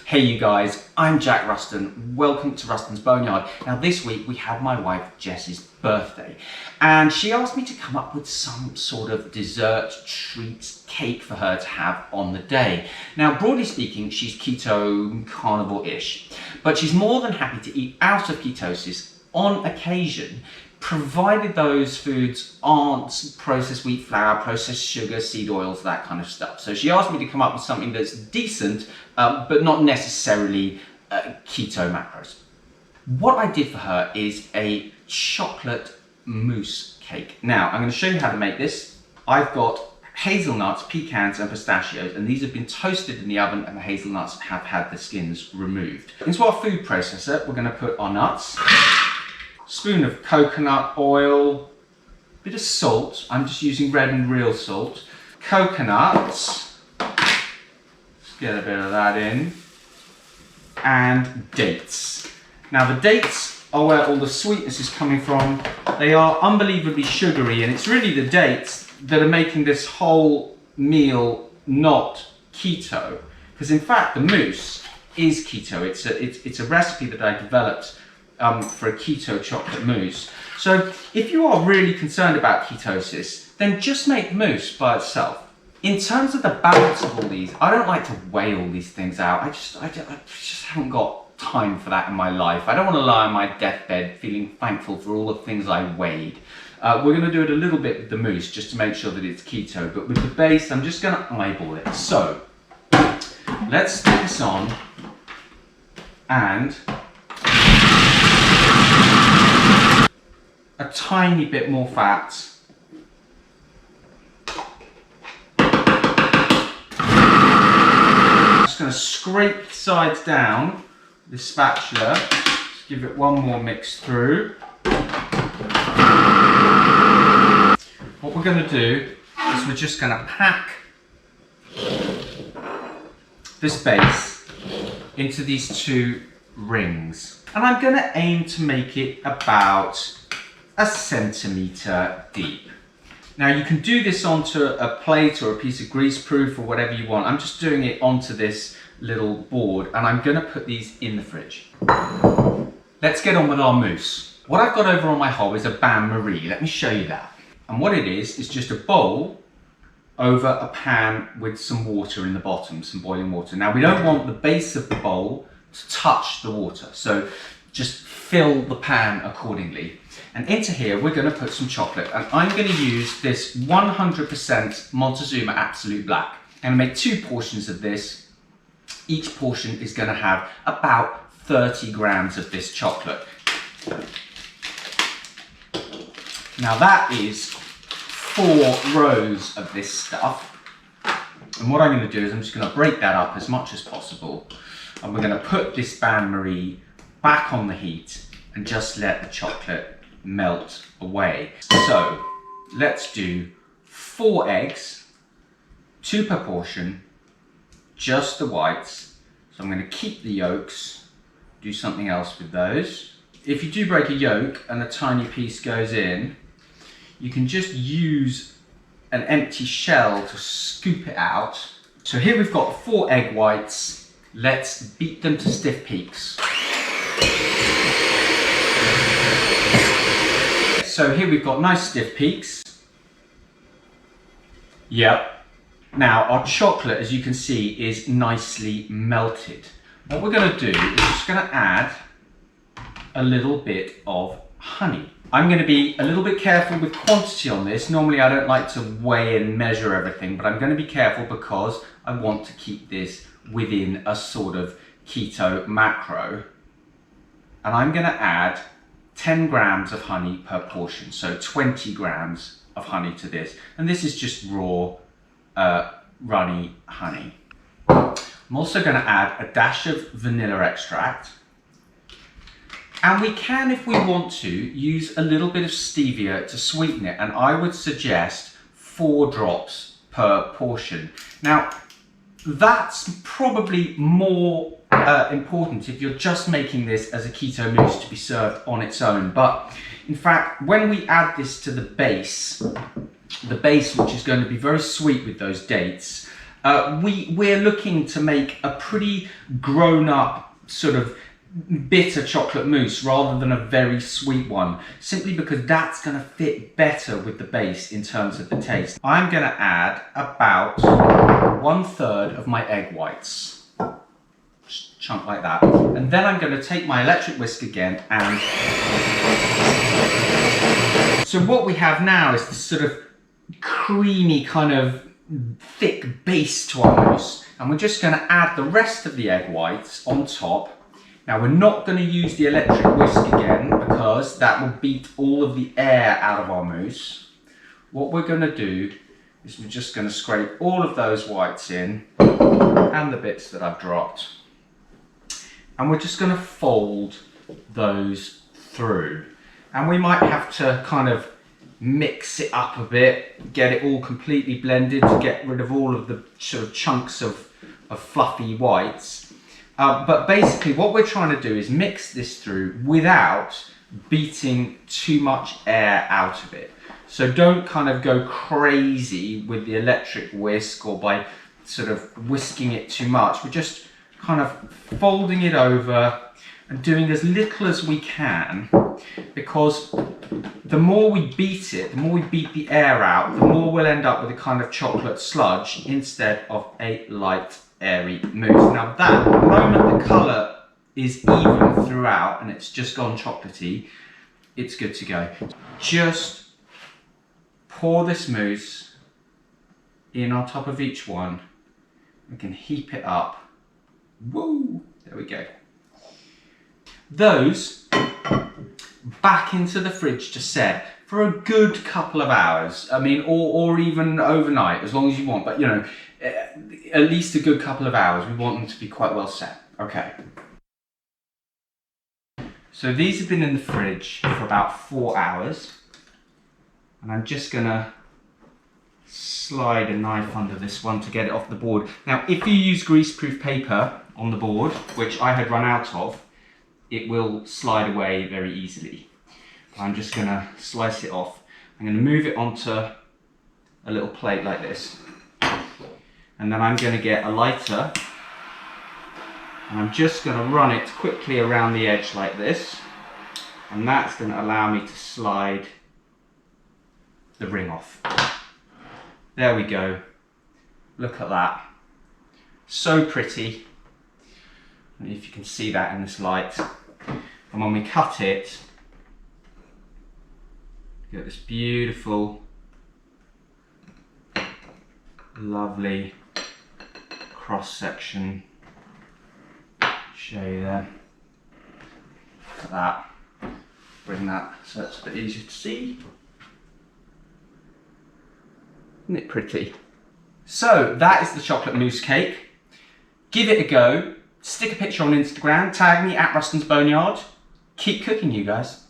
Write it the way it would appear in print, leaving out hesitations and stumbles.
Hey you guys, I'm Jack Ruston. Welcome to Ruston's Boneyard. Now this week we had my wife Jess's birthday and she asked me to come up with some sort of dessert, treat, cake for her to have on the day. Now broadly speaking she's keto, carnivore-ish, but she's more than happy to eat out of ketosis on occasion, provided those foods aren't processed wheat flour, processed sugar, seed oils, that kind of stuff. So she asked me to come up with something that's decent, but not necessarily keto macros. What I did for her is a chocolate mousse cake. Now, I'm going to show you how to make this. I've got hazelnuts, pecans and pistachios, and these have been toasted in the oven and the hazelnuts have had the skins removed. Into our food processor, we're going to put our nuts, spoon of coconut oil, bit of salt, I'm just using red and real salt, coconuts, let's get a bit of that in, and dates. Now the dates are where all the sweetness is coming from. They are unbelievably sugary and it's really the dates that are making this whole meal not keto, because in fact the mousse is keto. It's a recipe that I developed for a keto chocolate mousse. So if you are really concerned about ketosis, then just make mousse by itself. In terms of the balance of all these, I don't like to weigh all these things out. I just haven't got time for that in my life. I don't want to lie on my deathbed feeling thankful for all the things I weighed. We're going to do it a little bit with the mousse just to make sure that it's keto, but with the base, I'm just going to eyeball it. So let's stick this on and a tiny bit more fat. Just going to scrape the sides down with the spatula. Just give it one more mix through. What we're going to do is we're just going to pack this base into these two rings. And I'm going to aim to make it about a centimetre deep. Now you can do this onto a plate or a piece of greaseproof or whatever you want. I'm just doing it onto this little board and I'm going to put these in the fridge. Let's get on with our mousse. What I've got over on my hob is a bain-marie. Let me show you that. And what it is just a bowl over a pan with some water in the bottom, some boiling water. Now we don't want the base of the bowl to touch the water, so just fill the pan accordingly. And into here, we're going to put some chocolate. And I'm going to use this 100% Montezuma Absolute Black. I'm going to make 2 portions of this. Each portion is going to have about 30 grams of this chocolate. Now that is 4 rows of this stuff. And what I'm going to do is I'm just going to break that up as much as possible. And we're going to put this bain-marie back on the heat and just let the chocolate melt away. So let's do 4 eggs, 2 per portion, just the whites. So I'm going to keep the yolks, do something else with those. If you do break a yolk and a tiny piece goes in, you can just use an empty shell to scoop it out. So here we've got 4 egg whites. Let's beat them to stiff peaks. So here we've got nice stiff peaks. Yep. Now our chocolate, as you can see, is nicely melted. What we're going to do is just going to add a little bit of honey. I'm going to be a little bit careful with quantity on this. Normally I don't like to weigh and measure everything, but I'm going to be careful because I want to keep this within a sort of keto macro. And I'm going to add 10 grams of honey per portion, so 20 grams of honey to this. And this is just raw, runny honey. I'm also going to add a dash of vanilla extract. And we can, if we want to, use a little bit of stevia to sweeten it. And I would suggest 4 drops per portion. Now, that's probably more important if you're just making this as a keto mousse to be served on its own. But in fact, when we add this to the base which is going to be very sweet with those dates, We're looking to make a pretty grown-up sort of bitter chocolate mousse rather than a very sweet one, simply because that's going to fit better with the base in terms of the taste. I'm going to add about 1/3 of my egg whites, just chunk like that, and then I'm going to take my electric whisk again, and so what we have now is this sort of creamy kind of thick base to our mousse, and we're just going to add the rest of the egg whites on top. Now we're not going to use the electric whisk again because that will beat all of the air out of our mousse. What we're going to do is we're just going to scrape all of those whites in and the bits that I've dropped, and we're just going to fold those through, and we might have to kind of mix it up a bit, get it all completely blended to get rid of all of the sort of chunks of fluffy whites. But basically what we're trying to do is mix this through without beating too much air out of it. So don't kind of go crazy with the electric whisk or by sort of whisking it too much. We're just kind of folding it over and doing as little as we can, because the more we beat it, the more we beat the air out, the more we'll end up with a kind of chocolate sludge instead of a light, airy mousse. Now that, the moment the colour is even throughout and it's just gone chocolatey, it's good to go. Just pour this mousse in on top of each one. We can heap it up. Woo! There we go. Those back into the fridge to set for a good couple of hours. I mean, or even overnight, as long as you want, but you know, at least a good couple of hours. We want them to be quite well set. Okay. So these have been in the fridge for about 4 hours, and I'm just gonna slide a knife under this one to get it off the board. Now, if you use greaseproof paper on the board, which I had run out of, it will slide away very easily. I'm just gonna slice it off. I'm gonna move it onto a little plate like this. And then I'm gonna get a lighter, and I'm just gonna run it quickly around the edge like this. And that's gonna allow me to slide the ring off. There we go. Look at that. So pretty. I don't know if you can see that in this light. And when we cut it, you get this beautiful, lovely cross section. Show you there. Look at that. Bring that so it's a bit easier to see. Isn't it pretty? So that is the chocolate mousse cake. Give it a go. Stick a picture on Instagram, tag me at RUSTON'S Boneyard. Keep cooking, you guys.